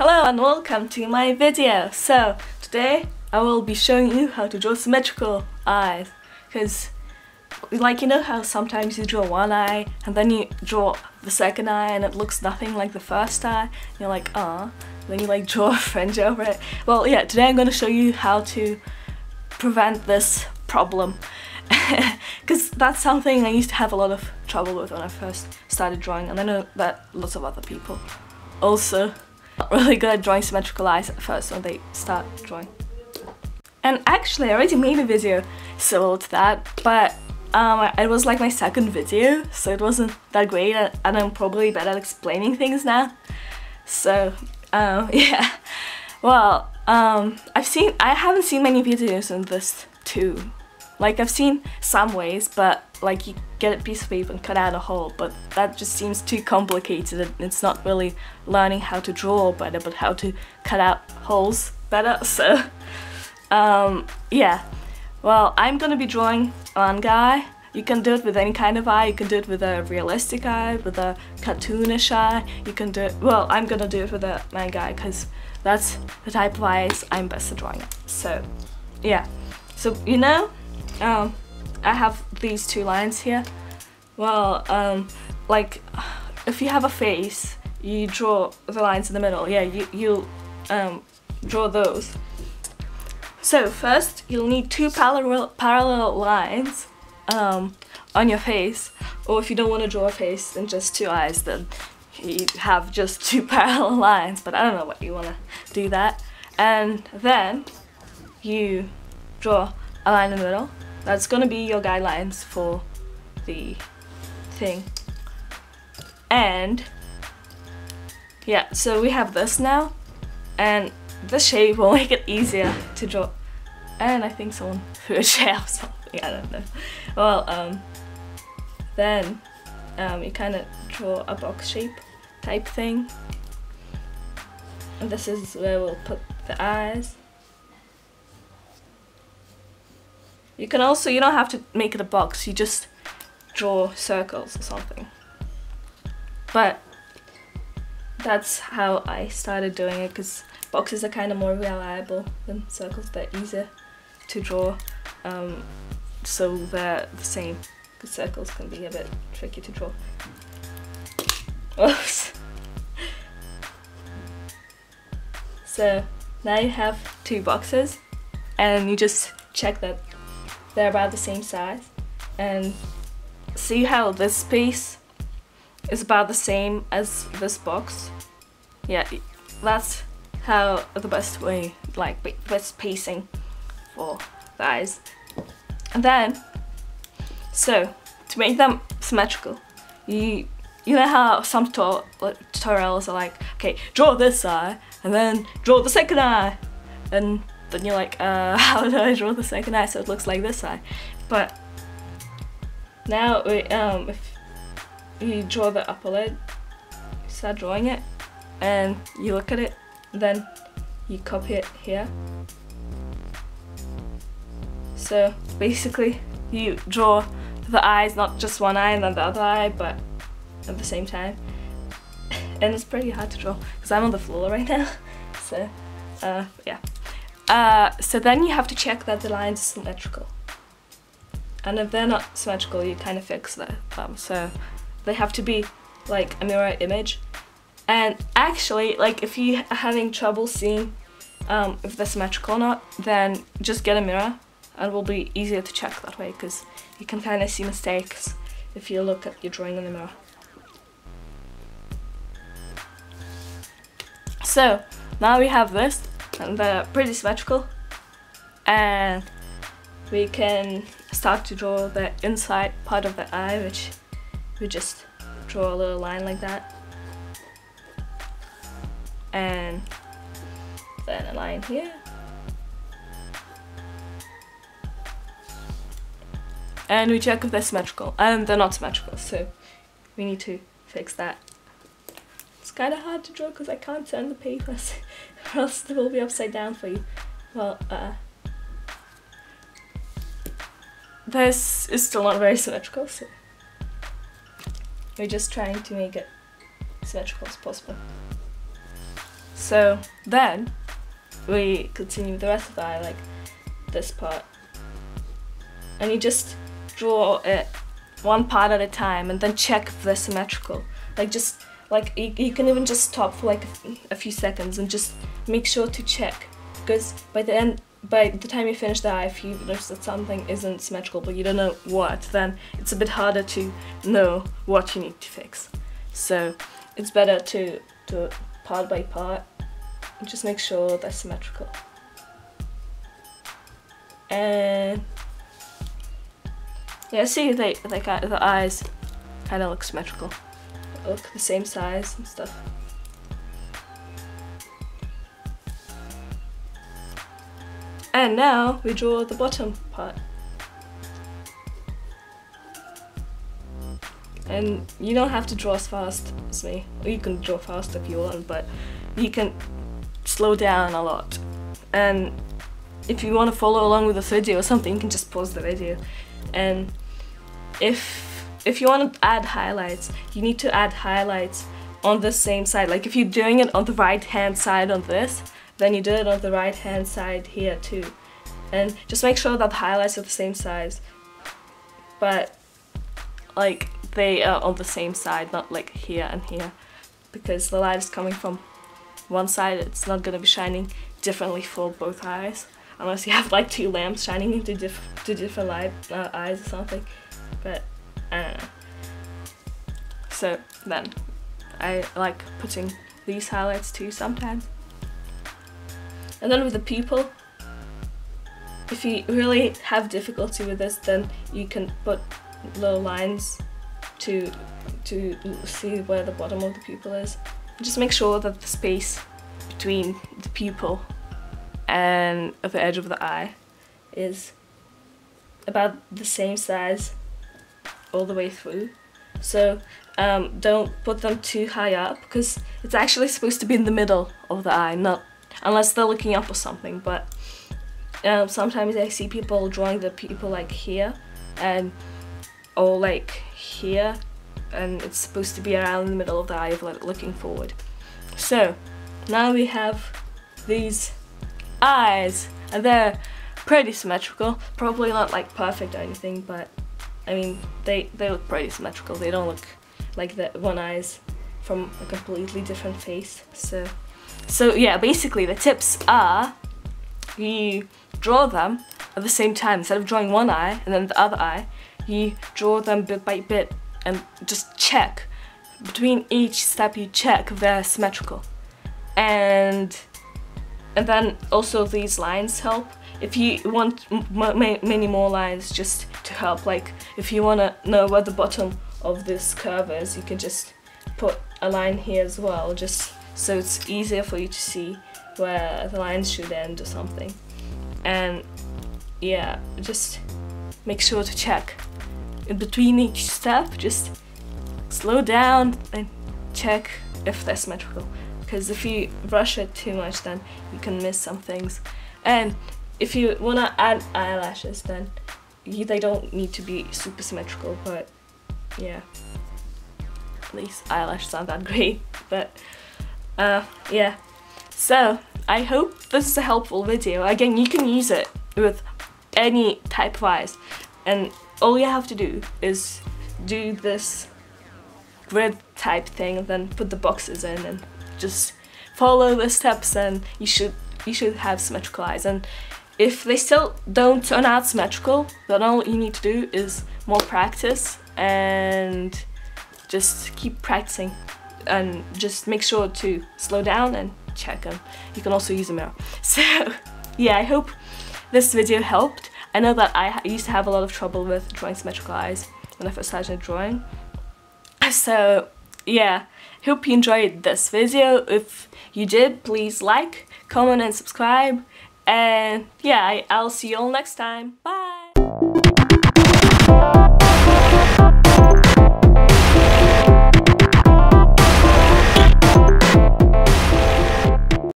Hello and welcome to my video. So today I will be showing you how to draw symmetrical eyes, because like, you know how sometimes you draw one eye and then you draw the second eye and it looks nothing like the first eye, and you're like, ah, then you like draw a fringe over it. Well, yeah, today I'm going to show you how to prevent this problem, because that's something I used to have a lot of trouble with when I first started drawing, and I know that lots of other people also not really good at drawing symmetrical eyes at first when they start drawing. And actually I already made a video similar to that, but it was like my second video, so it wasn't that great, and I'm probably better at explaining things now. So yeah, well, I haven't seen many videos on this too. Like, I've seen some ways, but like you get a piece of paper and cut out a hole, but that just seems too complicated. It's not really learning how to draw better, but how to cut out holes better. So yeah, well, I'm gonna be drawing one guy. You can do it with any kind of eye. You can do it with a realistic eye, with a cartoonish eye. You can do it, well, I'm gonna do it with a man guy because that's the type of eyes I'm best at drawing. So yeah, so you know, I have these two lines here. Well, like, if you have a face, you draw the lines in the middle. Yeah, you'll draw those. So first, you'll need two parallel lines on your face, or if you don't want to draw a face, then just two eyes, then you have just two parallel lines, but I don't know what you want to do that. And then you draw a line in the middle. That's gonna be your guidelines for the thing. And yeah, so we have this now, and this shape will make it easier to draw. And I think someone threw a chair or something, I don't know. Well, then you kind of draw a box shape type thing, and this is where we'll put the eyes. You can also, you don't have to make it a box, you just draw circles or something. But that's how I started doing it, because boxes are kind of more reliable than circles. They're easier to draw, so they're the same, because circles can be a bit tricky to draw. Oops. So now you have two boxes, and you just check that they're about the same size, and see how this space is about the same as this box. Yeah, that's how the best way, like best spacing for the eyes. And then, so to make them symmetrical, you know how some tutorials are like, okay, draw this eye and then draw the second eye, and then you're like, how do I draw the second eye so it looks like this eye? But now if you draw the upper lid, you start drawing it, and you look at it, then you copy it here. So basically you draw the eyes, not just one eye and then the other eye, but at the same time. And it's pretty hard to draw because I'm on the floor right now. So yeah. So then you have to check that the lines are symmetrical, and if they're not symmetrical, you kind of fix them. So they have to be like a mirror image. And actually, like, if you're having trouble seeing if they're symmetrical or not, then just get a mirror, and it will be easier to check that way, because you can kind of see mistakes if you look at your drawing in the mirror. So now we have this, and they're pretty symmetrical, and we can start to draw the inside part of the eye, which we just draw a little line like that, and then a line here, and we check if they're symmetrical, and they're not symmetrical, so we need to fix that. It's kind of hard to draw because I can't turn the papers, or else they will be upside down for you. Well, this is still not very symmetrical, so we're just trying to make it symmetrical as possible. So then we continue the rest of the eye, like this part, and you just draw it one part at a time and then check if they're symmetrical. Like you can even just stop for like a few seconds and just make sure to check, because by the time you finish the eye, if you notice that something isn't symmetrical but you don't know what, then it's a bit harder to know what you need to fix. So it's better to do it part by part and just make sure they're symmetrical. And yeah, see, the eyes kind of look symmetrical. They look the same size and stuff. And now we draw the bottom part. And you don't have to draw as fast as me. Or you can draw fast if you want, but you can slow down a lot. And if you want to follow along with the video or something, you can just pause the video. And if you want to add highlights, you need to add highlights on the same side. Like if you're doing it on the right hand side on this, then you do it on the right hand side here too. And just make sure that the highlights are the same size, but like they are on the same side, not like here and here, because the light is coming from one side. It's not going to be shining differently for both eyes, unless you have like two lamps shining into different light eyes or something, but I don't know. So then I like putting these highlights too sometimes. And then with the pupil, if you really have difficulty with this, then you can put little lines to see where the bottom of the pupil is. Just make sure that the space between the pupil and the edge of the eye is about the same size all the way through. So don't put them too high up, because it's actually supposed to be in the middle of the eye, not unless they're looking up or something. But sometimes I see people drawing the pupil like here or like here, and it's supposed to be around the middle of the eye, like looking forward. So now we have these eyes, and they're pretty symmetrical. Probably not like perfect or anything, but I mean they look pretty symmetrical. They don't look like the one eye's from a completely different face. So yeah, basically the tips are you draw them at the same time. Instead of drawing one eye and then the other eye, you draw them bit by bit and just check. Between each step you check if they're symmetrical. And then also these lines help. If you want many more lines just to help, like if you want to know where the bottom of this curve is, you can just put a line here as well, just so it's easier for you to see where the lines should end or something. And yeah, just make sure to check in between each step. Just slow down and check if they're symmetrical, because if you rush it too much, then you can miss some things. And if you want to add eyelashes, then they don't need to be super symmetrical, but yeah, these eyelashes aren't that great, but yeah. So I hope this is a helpful video. Again, you can use it with any type of eyes, and all you have to do is do this grid type thing and then put the boxes in and just follow the steps, and you should have symmetrical eyes. And if they still don't turn out symmetrical, then all you need to do is more practice and just keep practicing, and just make sure to slow down and check them. You can also use a mirror. So yeah, I hope this video helped. I know that I used to have a lot of trouble with drawing symmetrical eyes when I first started drawing. So yeah, hope you enjoyed this video. If you did, please like, comment and subscribe. And yeah, I'll see you all next time. Bye!